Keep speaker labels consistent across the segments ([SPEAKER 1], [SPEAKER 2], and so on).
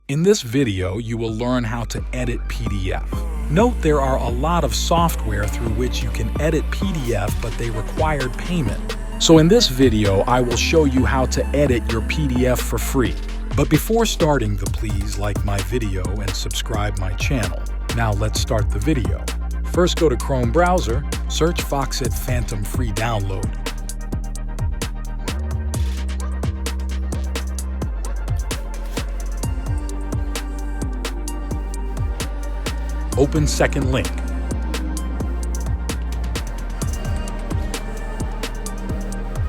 [SPEAKER 1] In this video, you will learn how to edit PDF. Note there are a lot of software through which you can edit PDF, but they require payment. So in this video, I will show you how to edit your PDF for free. But before starting, please like my video and subscribe my channel. Now let's start the video. First, go to Chrome browser, search Foxit Phantom free download. Open second link.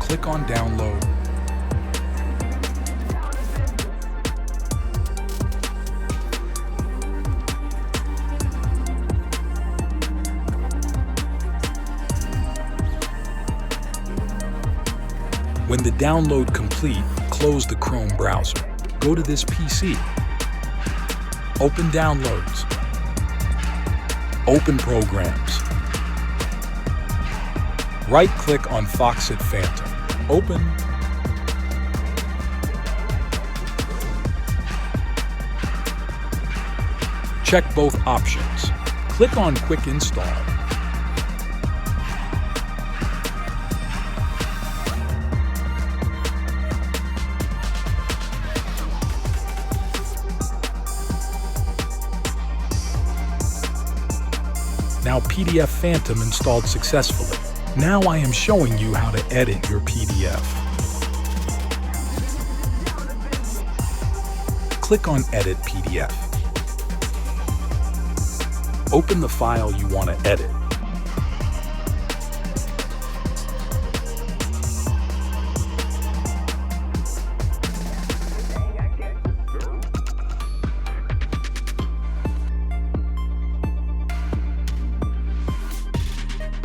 [SPEAKER 1] Click on download. When the download complete, close the Chrome browser. Go to this PC. Open Downloads. Open Programs. Right-click on Foxit Phantom. Open. Check both options. Click on Quick Install. Now PDF Phantom installed successfully. Now I am showing you how to edit your PDF. Click on Edit PDF. Open the file you want to edit.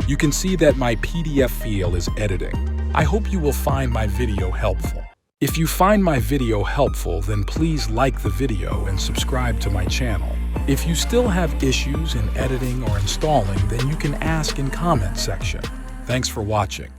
[SPEAKER 1] You can see that my PDF file is editing. I hope you will find my video helpful. If you find my video helpful, then please like the video and subscribe to my channel. If you still have issues in editing or installing, then you can ask in comment section. Thanks for watching.